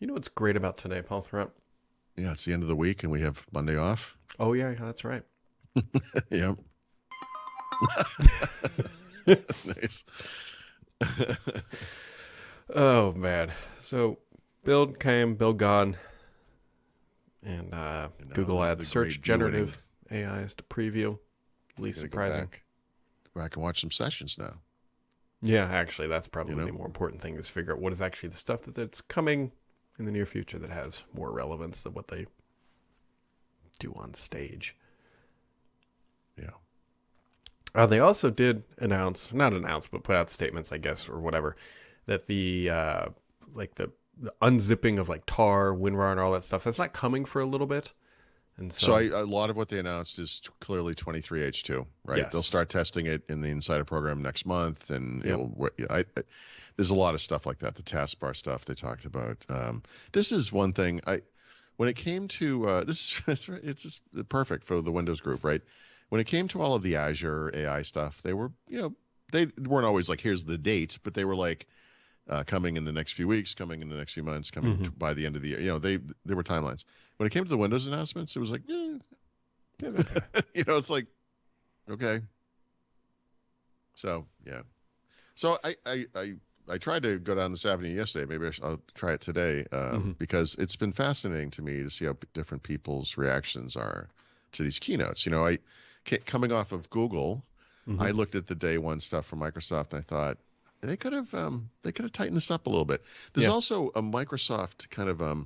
You know what's great about today, Paul Thurrott? Yeah, it's the end of the week and we have Monday off. Oh, yeah, that's right. Yep. Nice. Oh, man. So, build came, build gone, and And now Google there's adds the search great viewing. generative AI is to preview. I Least gotta go surprising. back and watch some sessions now. Yeah, actually, that's You probably the know? more important thing is figure out what is actually the stuff that's coming in the near future that has more relevance than what they do on stage. Yeah. They also did not announce, but put out statements, I guess, or whatever, that like the unzipping of like tar, WinRAR, and all that stuff, that's not coming for a little bit. And So so, a lot of what they announced is clearly 23H2, right? They'll yes. start testing it in the Insider program next month, and it Yep. will. There's a lot of stuff like that. The taskbar stuff they talked about. This is one thing when it came to it's just perfect for the Windows group, right? When it came to all of the Azure AI stuff, they were, they weren't always like, here's the date, but they were like, coming in the next few weeks, coming in the next few months, coming Mm-hmm. by the end of the year. There were timelines. When it came to the Windows announcements, it was like, Okay. it's like, okay. So yeah. So I tried to go down this avenue yesterday. Maybe I'll try it today, Mm-hmm. because it's been fascinating to me to see how different people's reactions are to these keynotes. Coming off of Google, Mm-hmm. I looked at the day one stuff from Microsoft and I thought they could have tightened this up a little bit. There's Yeah. also a Microsoft kind of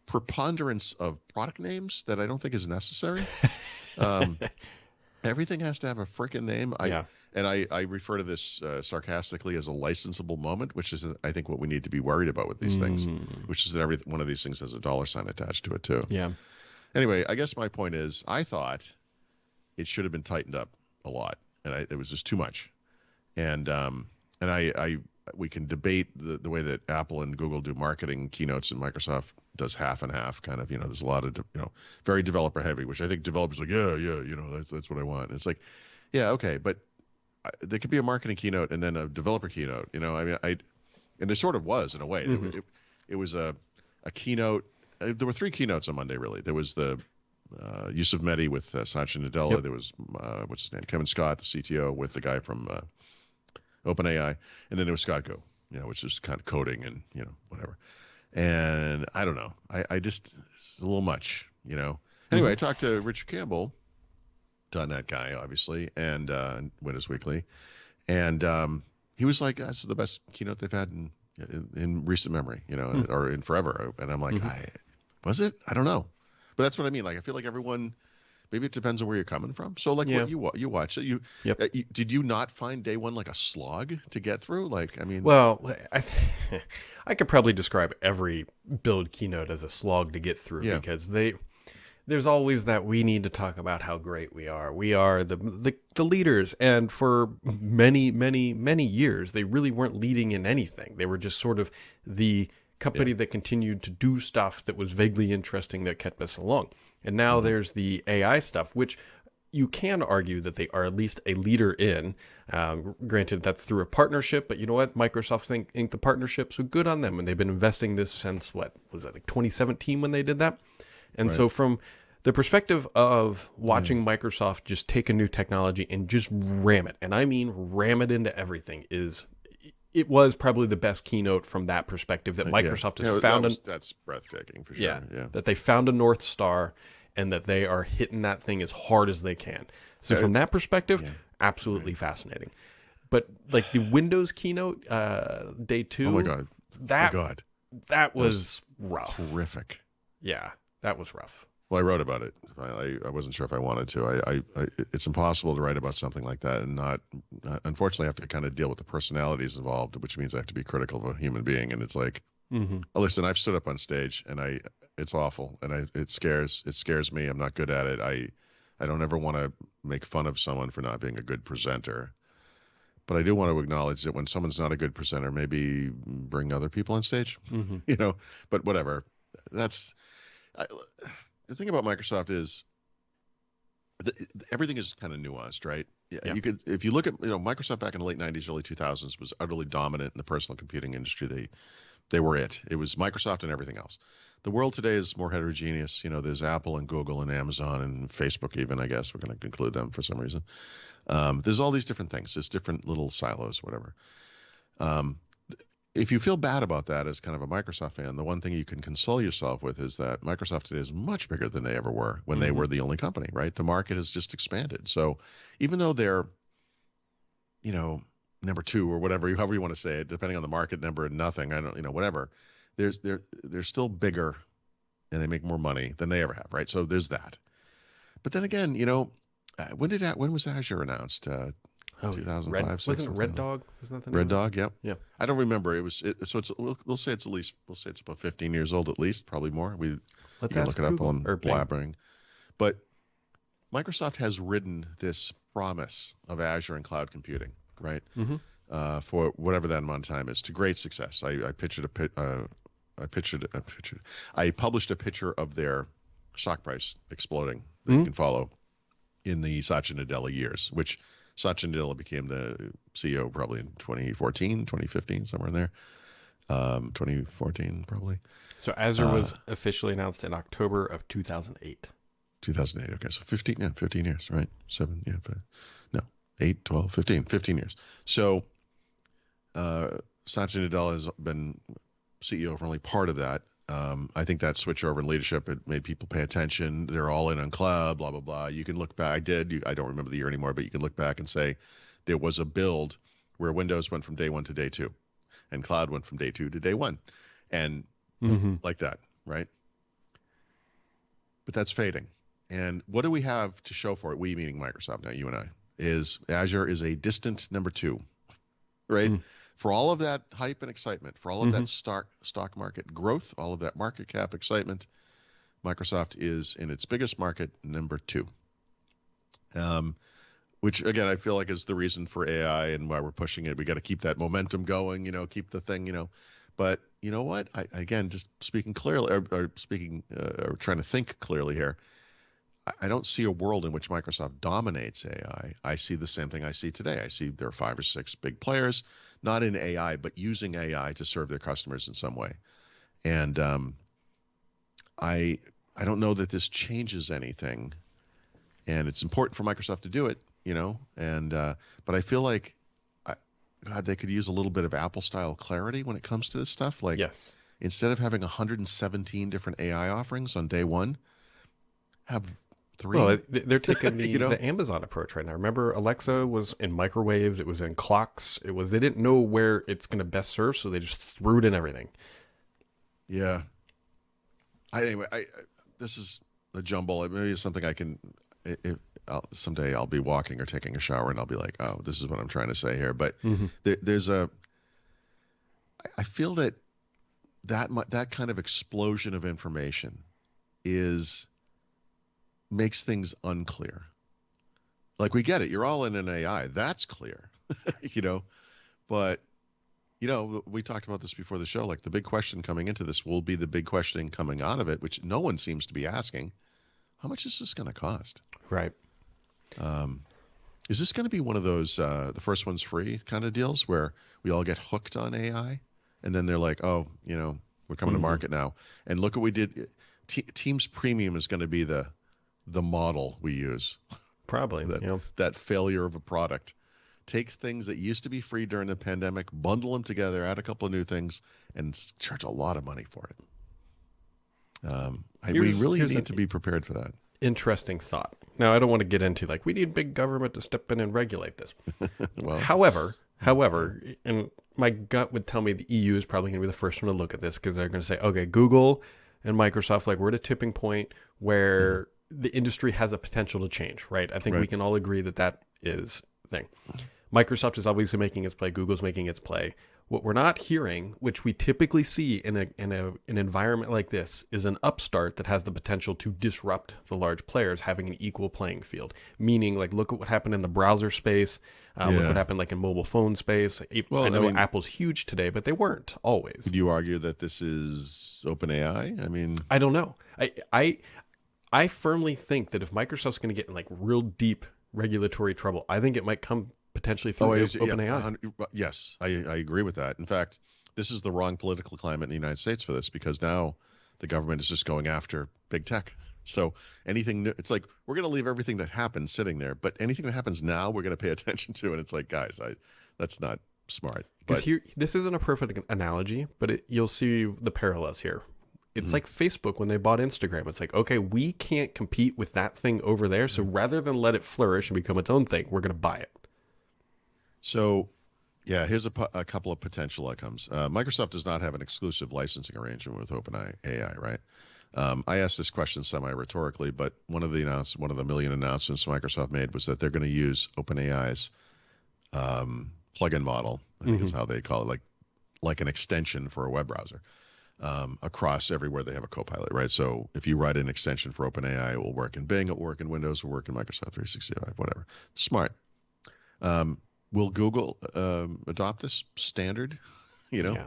preponderance of product names that I don't think is necessary. Um, Everything has to have a freaking name. I Yeah. and I refer to this sarcastically as a licensable moment, which is I think what we need to be worried about with these things, Mm. which is that every one of these things has a dollar sign attached to it too. Yeah. Anyway, I guess my point is I thought it should have been tightened up a lot, and it was just too much. And we can debate the way that Apple and Google do marketing keynotes and Microsoft does half and half kind of, there's a lot of, very developer heavy, which I think developers are like, yeah, that's what I want. And it's like, yeah, okay. But there could be a marketing keynote and then a developer keynote, I mean, and there sort of was in a way. Mm-hmm. It was a keynote. There were three keynotes on Monday, really. There was the Yusuf Mehdi with Satya Nadella. Yep. There was, what's his name? Kevin Scott, the CTO, with the guy from OpenAI, and then there was Scott Go, which is kind of coding and whatever. And I don't know, I just it's a little much. Anyway, Mm-hmm. I talked to Richard Campbell, .NET guy, obviously, and Windows Weekly, and he was like, "This is the best keynote they've had in recent memory, or in forever." And I'm like, Mm-hmm. Was it? I don't know, but that's what I mean. Like, I feel like everyone. Maybe it depends on where you're coming from. So, like, Yeah. what you watch, Yep. did you not find day one like a slog to get through? Like, I mean, Well, I could probably describe every build keynote as a slog to get through yeah, because there's always that we need to talk about how great we are. We are the leaders, and for many years, they really weren't leading in anything. They were just sort of the yeah, company that continued to do stuff that was vaguely interesting that kept us along. And now hmm there's the AI stuff, which you can argue that they are at least a leader in. Granted, that's through a partnership, but you know what? Microsoft inked the partnership, so good on them. And they've been investing this since, what was that, like 2017 when they did that? And right, so from the perspective of yeah, watching Microsoft just take a new technology and just ram it, and I mean ram it into everything, it was probably the best keynote from that perspective that yeah, Microsoft has yeah. found That's breathtaking for yeah, sure. Yeah, that they found a North Star and that they are hitting that thing as hard as they can. So uh, from that perspective, yeah, right. absolutely fascinating. But like the Windows keynote, day Oh my two, god, my that god, that that was was rough. horrific. Yeah, that was rough. Well, I wrote about it. I wasn't sure if I wanted to. It's impossible to write about something like that and not unfortunately, have to kind of deal with the personalities involved, which means I have to be critical of a human being. And it's like, Mm-hmm. oh, listen, I've stood up on stage and it's awful and it scares me. I'm not good at it. I don't ever want to make fun of someone for not being a good presenter, but I do want to acknowledge that when someone's not a good presenter, maybe bring other people on stage, Mm-hmm. you know. But whatever. That's I, the thing about Microsoft is everything is kind of nuanced, right? Yeah, Yeah. you could if you look at Microsoft back in the late '90s, early 2000s was utterly dominant in the personal computing industry. They were it. It was Microsoft and everything else. The world today is more heterogeneous. There's Apple and Google and Amazon and Facebook even, I guess. We're going to include them for some reason. There's all these different things. There's different little silos, whatever. If you feel bad about that as kind of a Microsoft fan, the one thing you can console yourself with is that Microsoft today is much bigger than they ever were when they were the only company, right? The market has just expanded. So even though they're, number two or whatever, however you want to say it, depending on the market number and nothing, I don't, whatever, they're still bigger and they make more money than they ever have, right? So there's that. But then again, when was Azure announced? 2005, wasn't it Red Dog? Wasn't that the name? Red Dog, yep. Yeah. I don't remember. So it's we'll say it's about 15 years old at least, probably more. You can look it up on blabbering. But Microsoft has ridden this promise of Azure and cloud computing, right? For whatever that amount of time is, to great success. I published a picture of their stock price exploding that you can follow in the Satya Nadella years, which Satya Nadella became the CEO probably in 2014, 2015, somewhere in there. 2014 probably. So Azure was officially announced in October of 2008. 2008. Okay, so 15 years, right? 8, 12, 15 years. So Satya Nadella has been CEO for only part of that. I think that switch over in leadership, it made people pay attention. They're all in on cloud, blah, blah, blah. You can look back. I don't remember the year anymore, but you can look back and say there was a build where Windows went from day one to day two and cloud went from day two to day one. And like that, right? But that's fading. And what do we have to show for it? We, meaning Microsoft, now you and I, is Azure is a distant number two, right? For all of that hype and excitement, for all of that stock market growth, all of that market cap excitement, Microsoft is in its biggest market, number two. Which again, I feel like is the reason for AI and why we're pushing it. We got to keep that momentum going, keep the thing, But you know what? Again, just speaking clearly, or trying to think clearly here, I don't see a world in which Microsoft dominates AI. I see the same thing I see today. I see there are 5 or 6 big players, not in AI, but using AI to serve their customers in some way. And I don't know that this changes anything. And it's important for Microsoft to do it, but I feel like, God, they could use a little bit of Apple-style clarity when it comes to this stuff. Like, yes. Instead of having 117 different AI offerings on day one, have 3. Well, they're taking the Amazon approach right now. Remember, Alexa was in microwaves. It was in clocks. They didn't know where it's going to best serve, so they just threw it in everything. Yeah. Anyway, this is a jumble. Maybe it's something I can. Someday I'll be walking or taking a shower and I'll be like, oh, this is what I'm trying to say here. But I feel that kind of explosion of information makes things unclear. Like, we get it. You're all in an AI. That's clear, but we talked about this before the show. Like, the big question coming into this will be the big question coming out of it, which no one seems to be asking. How much is this going to cost? Right. Is this going to be one of those, the first one's free kind of deals where we all get hooked on AI and then they're like, oh, we're coming to market now. And look what we did. Teams Premium is going to be the model we use. Probably. That failure of a product. Take things that used to be free during the pandemic, bundle them together, add a couple of new things, and charge a lot of money for it. We really need to be prepared for that. Interesting thought. Now, I don't want to get into we need big government to step in and regulate this. Well, However, and my gut would tell me the EU is probably going to be the first one to look at this because they're going to say, okay, Google and Microsoft, we're at a tipping point where the industry has a potential to change, right? I think we can all agree that is the thing. Microsoft is obviously making its play. Google's making its play. What we're not hearing, which we typically see in an environment like this, is an upstart that has the potential to disrupt the large players having an equal playing field. Meaning, look at what happened in the browser space. Look what happened in mobile phone space. I know Apple's huge today, but they weren't always. Would you argue that this is OpenAI? I don't know. I firmly think that if Microsoft's going to get in real deep regulatory trouble, I think it might come potentially through OpenAI. Yes, I agree with that. In fact, this is the wrong political climate in the United States for this, because now the government is just going after big tech. So anything new, it's like, we're going to leave everything that happens sitting there, but anything that happens now, we're going to pay attention to. And it's like, guys, that's not smart. Because here, this isn't a perfect analogy, but you'll see the parallels here. It's like Facebook when they bought Instagram. It's like, okay, we can't compete with that thing over there. So rather than let it flourish and become its own thing, we're going to buy it. So, yeah, here's a couple of potential outcomes. Microsoft does not have an exclusive licensing arrangement with OpenAI, right? I asked this question semi-rhetorically, but one of the million announcements Microsoft made was that they're going to use OpenAI's plugin model, I think is how they call it, like an extension for a web browser. Across everywhere they have a Copilot, right? So if you write an extension for OpenAI, it will work in Bing, it will work in Windows, it will work in Microsoft 365, whatever. Smart. Will Google adopt this standard? Yeah.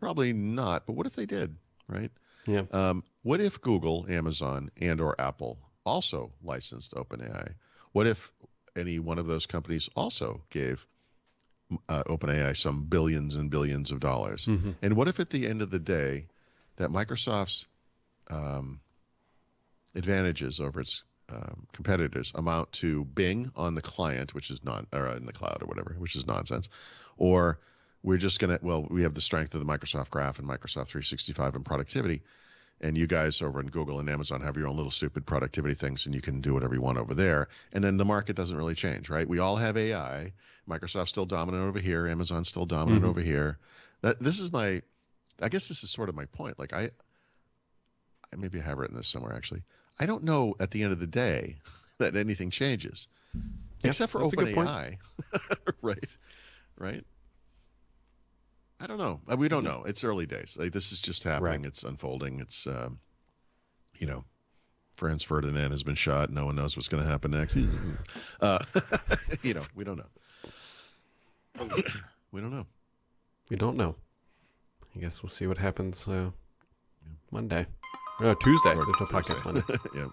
Probably not. But what if they did, right? Yeah. What if Google, Amazon, and or Apple also licensed OpenAI? What if any one of those companies also gave OpenAI some billions and billions of dollars? And what if at the end of the day that Microsoft's advantages over its competitors amount to Bing on the client, which is or in the cloud or whatever, which is nonsense, or we're just we have the strength of the Microsoft Graph and Microsoft 365 and productivity, and you guys over in Google and Amazon have your own little stupid productivity things, and you can do whatever you want over there. And then the market doesn't really change, right? We all have AI. Microsoft's still dominant over here. Amazon's still dominant over here. I guess this is sort of my point. Like maybe I have written this somewhere actually. I don't know at the end of the day that anything changes, except for OpenAI, right? I don't know. We don't know. It's early days. Like, this is just happening. Right. It's unfolding. It's, Franz Ferdinand has been shot. No one knows what's going to happen next. We don't know. We don't know. We don't know. I guess we'll see what happens Monday. No, Tuesday. There's no podcast Monday. Yeah.